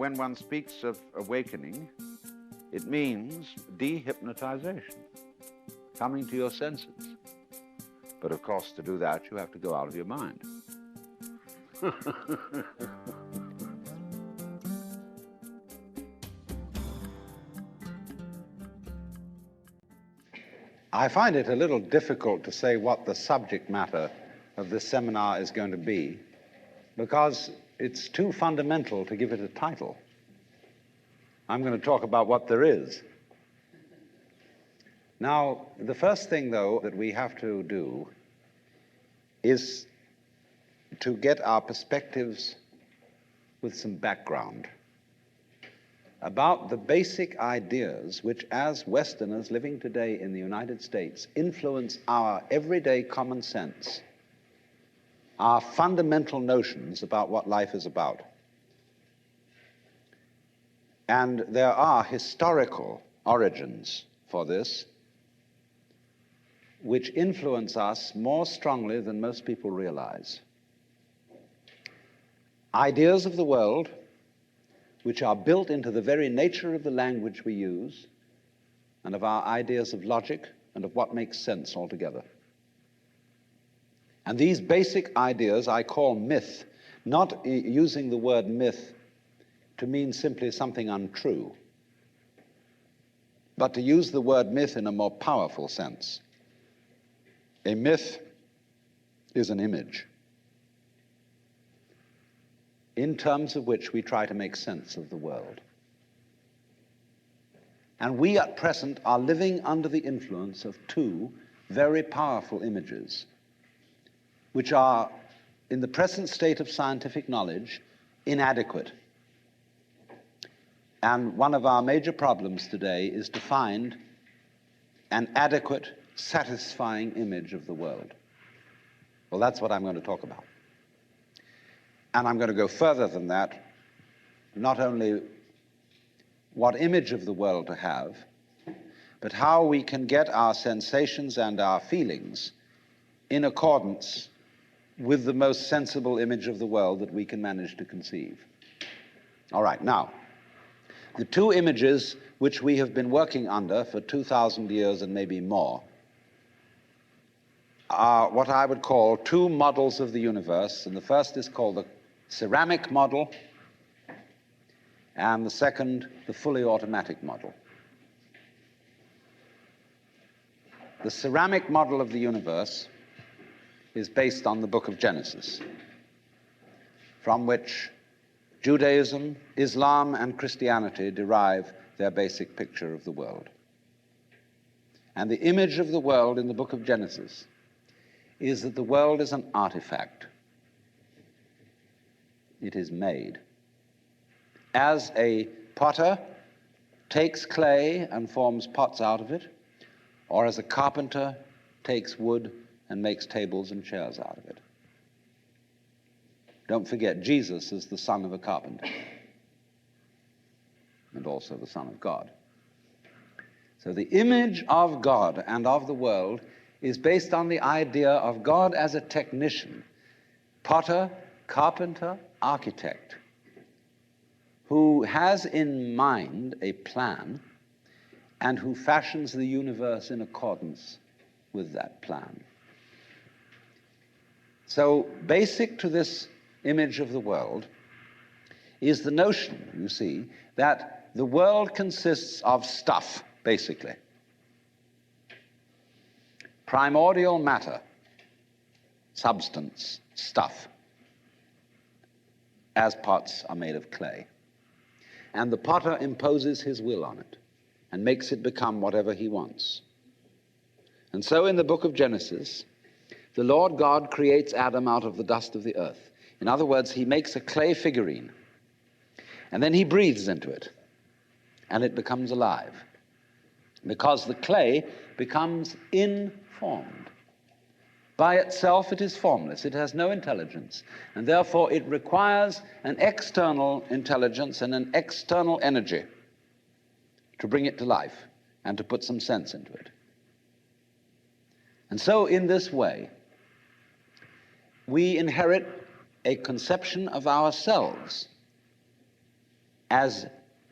when one speaks of awakening, it means dehypnotization, coming to your senses. But of course, to do that, you have to go out of your mind. I find it a little difficult to say what the subject matter of this seminar is going to be, because it's too fundamental to give it a title. I'm going to talk about what there is. Now, the first thing, though, that we have to do is to get our perspectives with some background about the basic ideas which, as Westerners living today in the United States, influence our everyday common sense, our fundamental notions about what life is about. And there are historical origins for this which influence us more strongly than most people realize. Ideas of the world which are built into the very nature of the language we use and of our ideas of logic and of what makes sense altogether. And these basic ideas I call myth, not using the word myth to mean simply something untrue, but to use the word myth in a more powerful sense. A myth is an image in terms of which we try to make sense of the world. And we at present are living under the influence of two very powerful images, which are, in the present state of scientific knowledge, inadequate. And one of our major problems today is to find an adequate, satisfying image of the world. Well, that's what I'm going to talk about. And I'm going to go further than that, not only what image of the world to have, but how we can get our sensations and our feelings in accordance with the most sensible image of the world that we can manage to conceive. All right, now, the two images which we have been working under for 2,000 years and maybe more are what I would call two models of the universe, and the first is called the ceramic model, and the second, the fully automatic model. The ceramic model of the universe is based on the book of Genesis, from which Judaism, Islam, and Christianity derive their basic picture of the world. And the image of the world in the book of Genesis is that the world is an artifact. It is made. As a potter takes clay and forms pots out of it, or as a carpenter takes wood and makes tables and chairs out of it. Don't forget, Jesus is the son of a carpenter and also the Son of God. So the image of God and of the world is based on the idea of God as a technician, potter, carpenter, architect, who has in mind a plan and who fashions the universe in accordance with that plan. So basic to this image of the world is the notion, you see, that the world consists of stuff, basically. Primordial matter, substance, stuff, as pots are made of clay. And the potter imposes his will on it and makes it become whatever he wants. And so in the book of Genesis, the Lord God creates Adam out of the dust of the earth. In other words, he makes a clay figurine, and then he breathes into it, and it becomes alive, because the clay becomes informed. By itself, it is formless. It has no intelligence, and therefore it requires an external intelligence and an external energy to bring it to life and to put some sense into it. And so in this way, we inherit a conception of ourselves as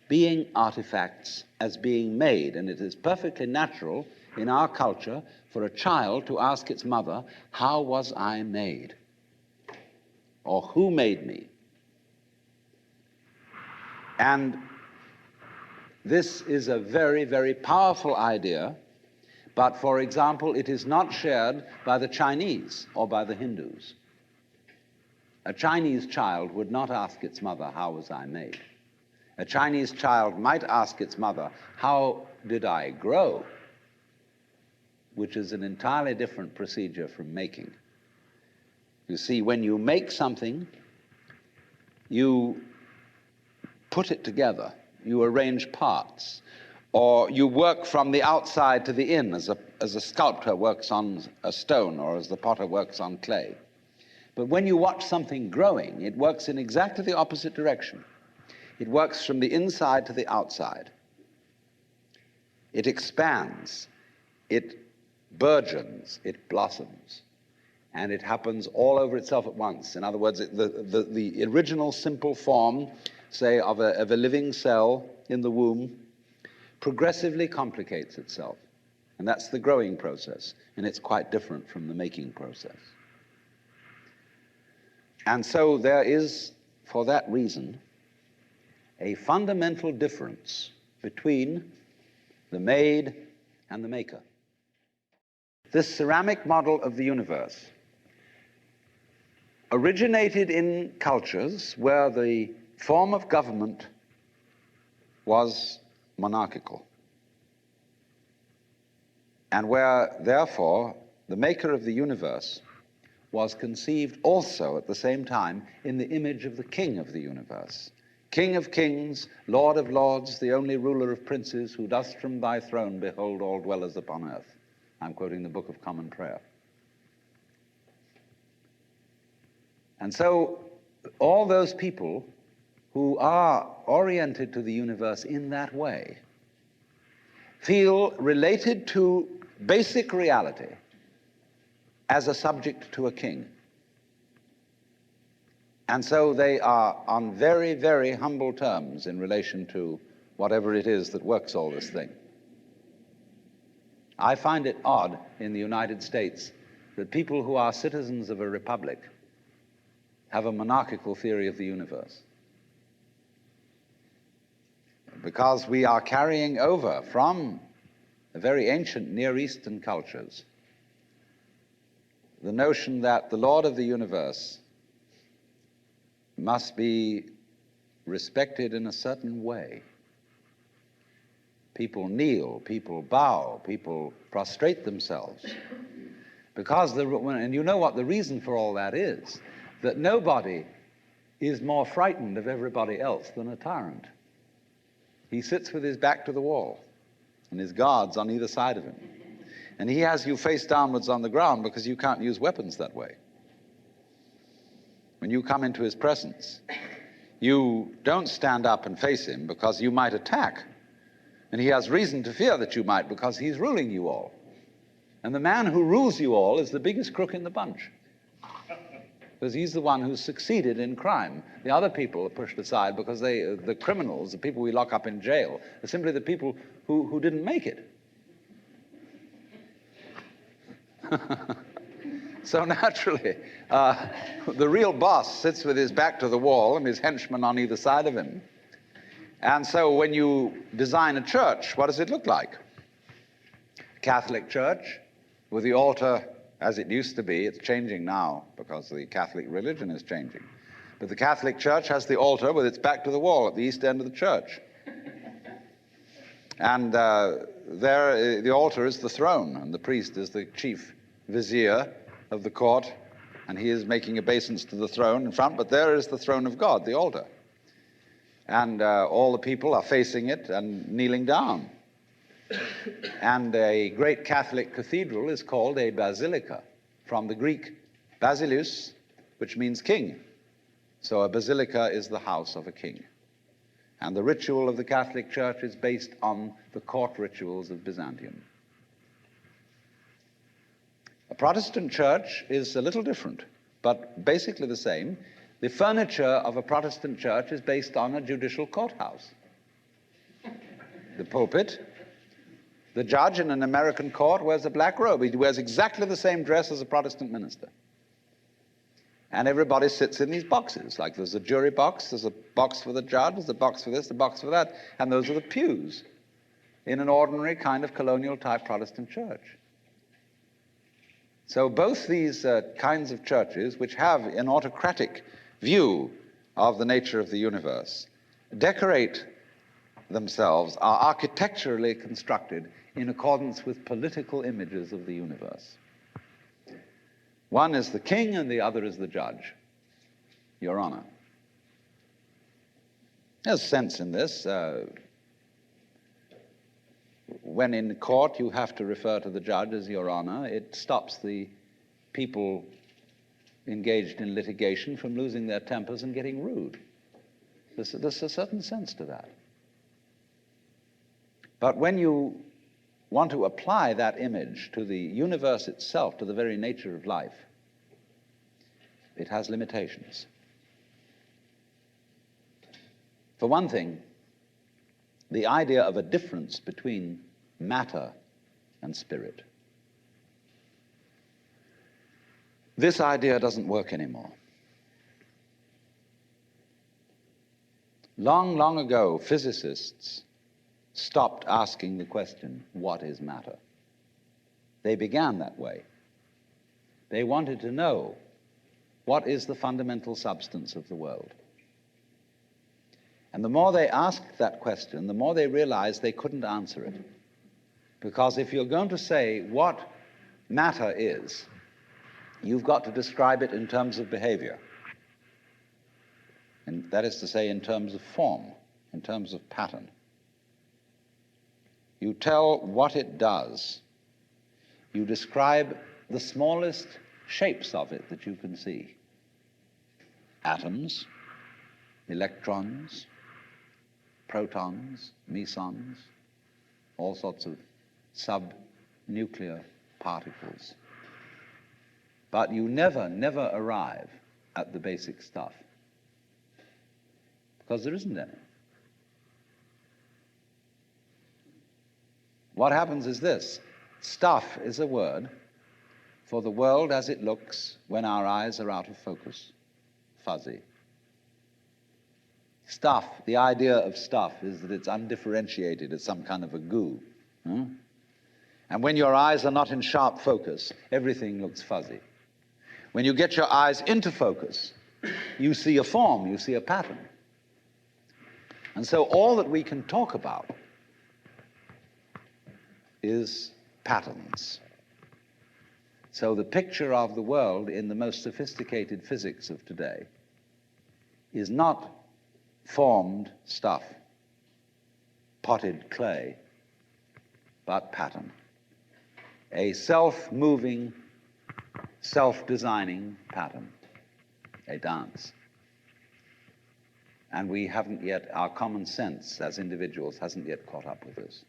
being artifacts, as being made. And it is perfectly natural in our culture for a child to ask its mother, how was I made? Or who made me? And this is a very, very powerful idea, but for example, it is not shared by the Chinese or by the Hindus. A Chinese child would not ask its mother, how was I made? A Chinese child might ask its mother, how did I grow? Which is an entirely different procedure from making. You see, when you make something, you put it together, you arrange parts, or you work from the outside to the in, as a sculptor works on a stone, or as the potter works on clay. But when you watch something growing, it works in exactly the opposite direction. It works from the inside to the outside. It expands, it burgeons, it blossoms, and it happens all over itself at once. In other words, the original simple form, say, of a living cell in the womb, progressively complicates itself. And that's the growing process, and it's quite different from the making process. And so there is, for that reason, a fundamental difference between the made and the maker. This ceramic model of the universe originated in cultures where the form of government was monarchical, and where, therefore, the maker of the universe was conceived also at the same time in the image of the king of the universe. King of kings, Lord of lords, the only ruler of princes, who dost from thy throne behold all dwellers upon earth. I'm quoting the Book of Common Prayer. And so all those people who are oriented to the universe in that way feel related to basic reality as a subject to a king. And so they are on very, very humble terms in relation to whatever it is that works all this thing. I find it odd in the United States that people who are citizens of a republic have a monarchical theory of the universe, because we are carrying over from the very ancient Near Eastern cultures the notion that the Lord of the universe must be respected in a certain way. People kneel, people bow, people prostrate themselves. Because, and you know what the reason for all that is, that nobody is more frightened of everybody else than a tyrant. He sits with his back to the wall, and his guards on either side of him. And he has you face downwards on the ground because you can't use weapons that way. When you come into his presence, you don't stand up and face him because you might attack. And he has reason to fear that you might, because he's ruling you all. And the man who rules you all is the biggest crook in the bunch, because he's the one who's succeeded in crime. The other people are pushed aside because the criminals, the people we lock up in jail, are simply the people who didn't make it. So naturally, the real boss sits with his back to the wall and his henchmen on either side of him. And so when you design a church, what does it look like? Catholic church with the altar as it used to be. It's changing now because the Catholic religion is changing. But the Catholic church has the altar with its back to the wall at the east end of the church. And there, the altar is the throne, and the priest is the chief vizier of the court, and he is making obeisance to the throne in front, but there is the throne of God, the altar. And all the people are facing it and kneeling down. And a great Catholic cathedral is called a basilica, from the Greek basileus, which means king. So a basilica is the house of a king. And the ritual of the Catholic Church is based on the court rituals of Byzantium. A Protestant church is a little different, but basically the same. The furniture of a Protestant church is based on a judicial courthouse. The pulpit, the judge in an American court wears a black robe. He wears exactly the same dress as a Protestant minister. And everybody sits in these boxes. Like there's a jury box, there's a box for the judge, there's a box for this, a box for that, and those are the pews in an ordinary kind of colonial-type Protestant church. So both these kinds of churches, which have an autocratic view of the nature of the universe, decorate themselves, are architecturally constructed in accordance with political images of the universe. One is the king and the other is the judge, Your Honor. There's sense in this. When in court you have to refer to the judge as Your Honor, it stops the people engaged in litigation from losing their tempers and getting rude. There's a certain sense to that. But when you want to apply that image to the universe itself, to the very nature of life, it has limitations. For one thing, the idea of a difference between matter and spirit. This idea doesn't work anymore. Long, long ago, physicists stopped asking the question, what is matter? They began that way. They wanted to know, what is the fundamental substance of the world? And the more they asked that question, the more they realized they couldn't answer it. Because if you're going to say what matter is, you've got to describe it in terms of behavior. And that is to say, in terms of form, in terms of pattern. You tell what it does. You describe the smallest shapes of it that you can see. Atoms, electrons, protons, mesons, all sorts of subnuclear particles. But you never arrive at the basic stuff, because there isn't any. What happens is this: stuff is a word for the world as it looks when our eyes are out of focus, fuzzy. Stuff, the idea of stuff is that it's undifferentiated, it's some kind of a goo. And when your eyes are not in sharp focus, everything looks fuzzy. When you get your eyes into focus, you see a form, you see a pattern. And so all that we can talk about is patterns. So the picture of the world in the most sophisticated physics of today is not formed stuff, potted clay, but pattern. A self-moving, self-designing pattern, a dance. And we haven't yet, our common sense as individuals hasn't yet caught up with this.